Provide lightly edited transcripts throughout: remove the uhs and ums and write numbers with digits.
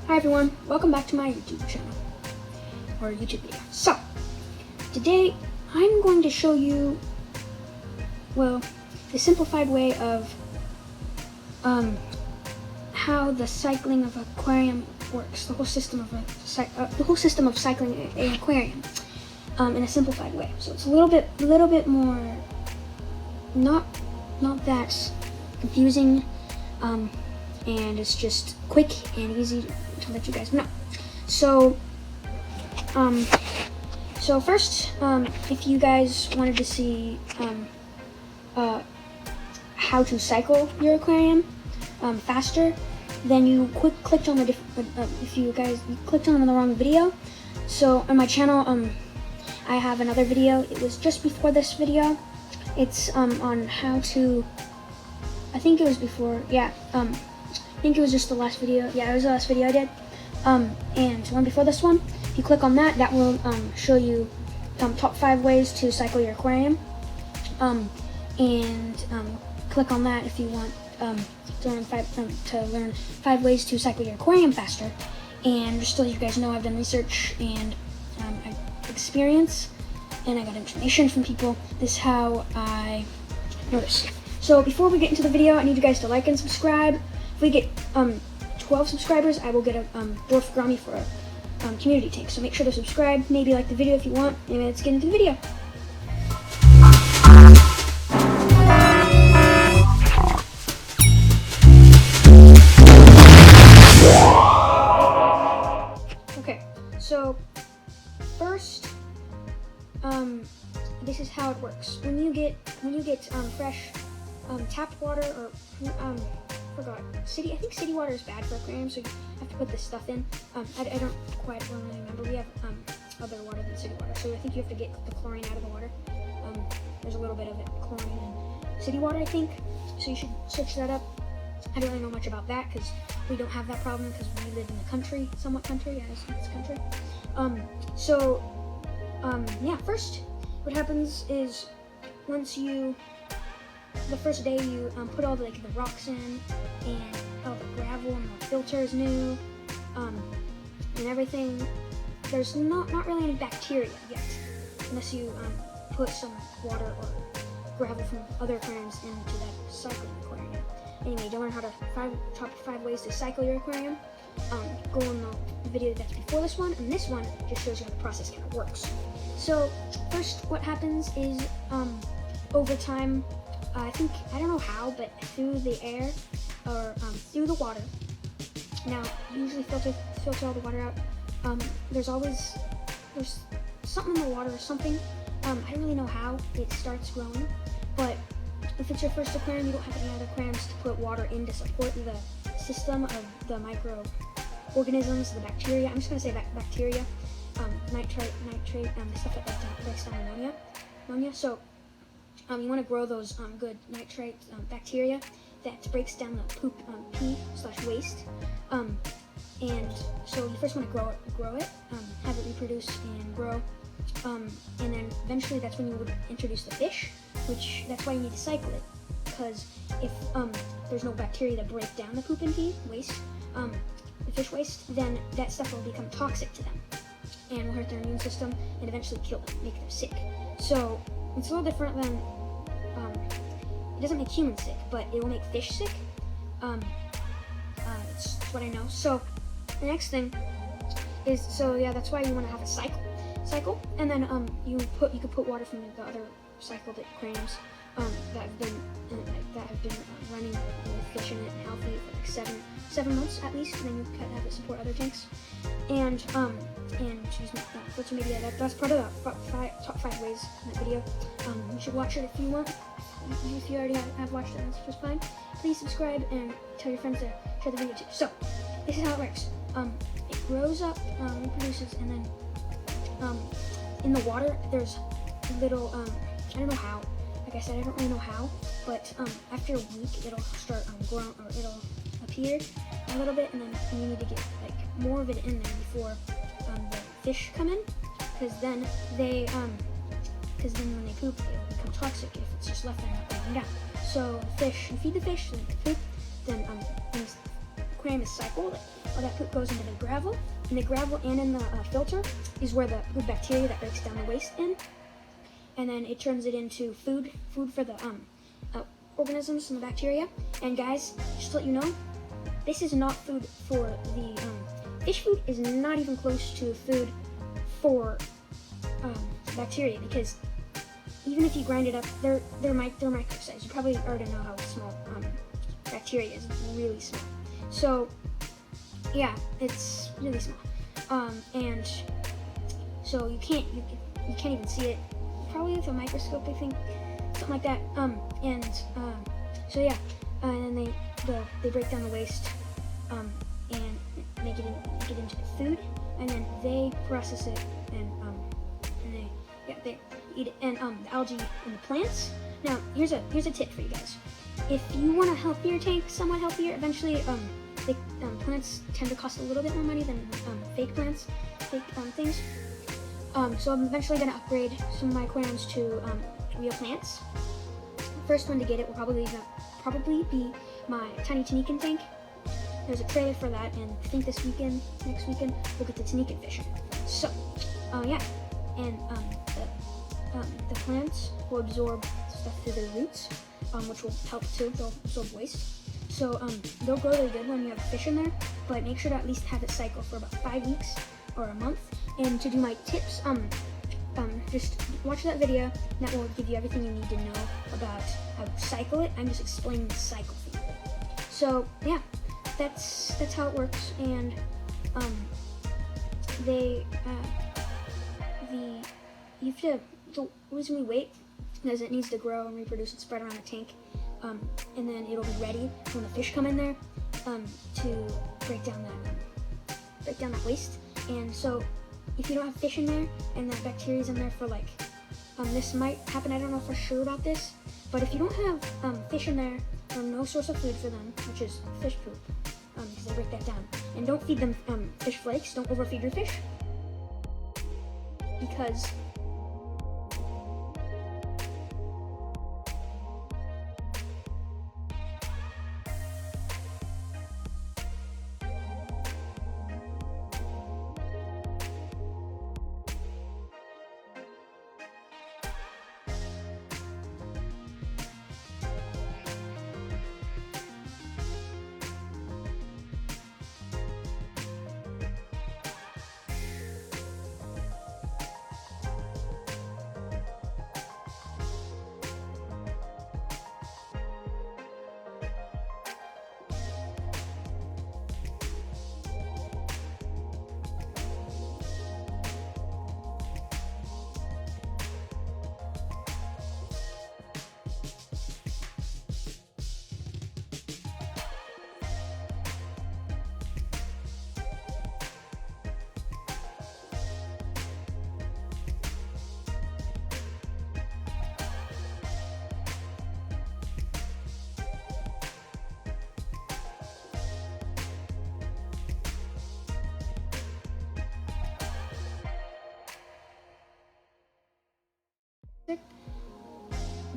Hi everyone, welcome back to my YouTube channel, or YouTube video. So, today I'm going to show you, well, the simplified way of how the cycling of an aquarium works, the whole system of cycling an aquarium in a simplified way. So it's a little bit more, not that confusing, and it's just quick and easy to let you guys know. So first, if you guys wanted to see how to cycle your aquarium faster, then you clicked on the if you clicked on the wrong video. So on my channel, I have another video. It was just before this video. It's on how to, I think it was before, yeah, I think it was just the last video. Yeah, it was the last video I did. And one before this one. If you click on that, that will show you top 5 ways to cycle your aquarium. Click on that if you want to learn 5 ways to cycle your aquarium faster. And just to let you guys know, I've done research and I experience, and I got information from people. This is how I noticed. So before we get into the video, I need you guys to like and subscribe. If we get 12 subscribers, I will get a dwarf Grammy for a community tank. So make sure to subscribe, maybe like the video if you want, and let's get into the video. Okay, so first, this is how it works. When you get fresh tap water, or I think city water is bad for aquariums, so you have to put this stuff in. I don't quite really remember. We have other water than city water, so I think you have to get the chlorine out of the water. There's a little bit of it, chlorine in city water, I think. So you should switch that up. I don't really know much about that because we don't have that problem because we live in the country, somewhat country, yeah, it's country. Yeah, first, what happens is the first day you put all the rocks in, and all the gravel and the filter is new, and everything. There's not really any bacteria yet, unless you put some water or gravel from other aquariums into that cycling aquarium. Anyway, to learn how to top 5 ways to cycle your aquarium, go on the video that's before this one, and this one just shows you how the process kind of works. So first, what happens is over time, I don't know how, but through the air or through the water. Now, usually filter all the water out. There's something in the water or something. I don't really know how it starts growing, but if it's your first aquarium, you don't have any other aquariums to put water in to support the system of the microorganisms, the bacteria. I'm just gonna say bacteria, nitrate, stuff that breaks down ammonia. So you want to grow those good nitrate bacteria that breaks down the poop pee/waste. And so you first want to grow it, have it reproduce and grow, and then eventually that's when you would introduce the fish, that's why you need to cycle it, because if there's no bacteria that break down the poop and pee waste, the fish waste, then that stuff will become toxic to them and will hurt their immune system and eventually kill them, make them sick. So it's a little different than, it doesn't make humans sick, but it will make fish sick. That's what I know. So the next thing is, that's why you want to have a cycle, and then you could put water from the other cycled aquariums that have been running with fish in it and healthy for like 7 months at least, and then you can have it support other tanks. And social media, that's part of the top 5 ways in that video. You should watch it if you want. If you already have watched it, that's just fine. Please subscribe and tell your friends to share the video too. So this is how it works. It grows up, reproduces, and then in the water there's little I don't know how. Like I said, I don't really know how, but after a week it'll start growing, or it'll appear a little bit, and then you need to get more of it in there before the fish come in, because then when they poop, it will become toxic if it's just left there and not going down. So you feed the fish, then they poop, then when the aquarium is cycled, all that poop goes into the gravel. And the gravel and in the filter is where the good bacteria that breaks down the waste in. And then it turns it into food for the organisms and the bacteria. And guys, just to let you know, this is not food for the fish food is not even close to food for bacteria, because even if you grind it up, they're micro-sized. You probably already know how small bacteria is. It's really small. So yeah, it's really small. And so you can't even see it. Probably with a microscope, I think, something like that. So yeah, and then they break down the waste and make it into the food, and then they process it and they eat it, and the algae and the plants. Now here's a tip for you guys. If you want a healthier tank, somewhat healthier, eventually plants tend to cost a little bit more money than fake plants, fake things. So I'm eventually going to upgrade some of my aquariums to real plants. First one to get it will probably be my tiny Tanikin tank. There's a trailer for that, and I think next weekend, we'll get the Tanikin fish. So, yeah, and the plants will absorb stuff through their roots, which will help too. They'll absorb waste. So they'll grow really good when you have fish in there, but make sure to at least have it cycle for about 5 weeks or a month. And to do my tips, just watch that video. That will give you everything you need to know about how to cycle it. I'm just explaining the cycle for you. So yeah, that's how it works. And you have to. The reason we wait is it needs to grow and reproduce and spread around the tank, and then it'll be ready when the fish come in there to break down that waste. And so if you don't have fish in there and that bacteria is in there for like, this might happen, I don't know for sure about this, but if you don't have fish in there or no source of food for them, which is fish poop, because they break that down, and don't feed them fish flakes, don't overfeed your fish,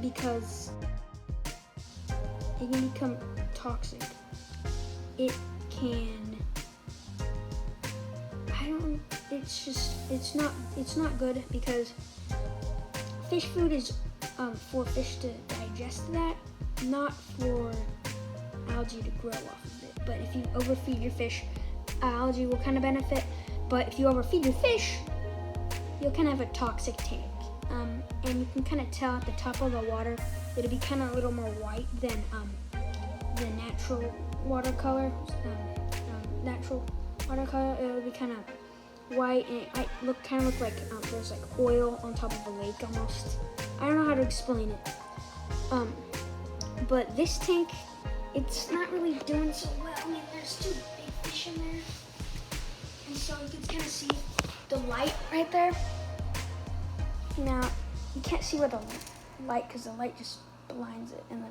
because it can become toxic. It can, it's not good, because fish food is for fish to digest that, not for algae to grow off of it. But if you overfeed your fish, algae will kind of benefit, but if you overfeed your fish, you'll kind of have a toxic tank. And you can kind of tell at the top of the water, it'll be kind of a little more white than the natural watercolor. It'll be kind of white, and it might look like there's like oil on top of a lake almost. I don't know how to explain it. But this tank, it's not really doing so well. I mean, there's 2 big fish in there, and so you can kind of see the light right there. Now, you can't see where the light, because the light just blinds it, and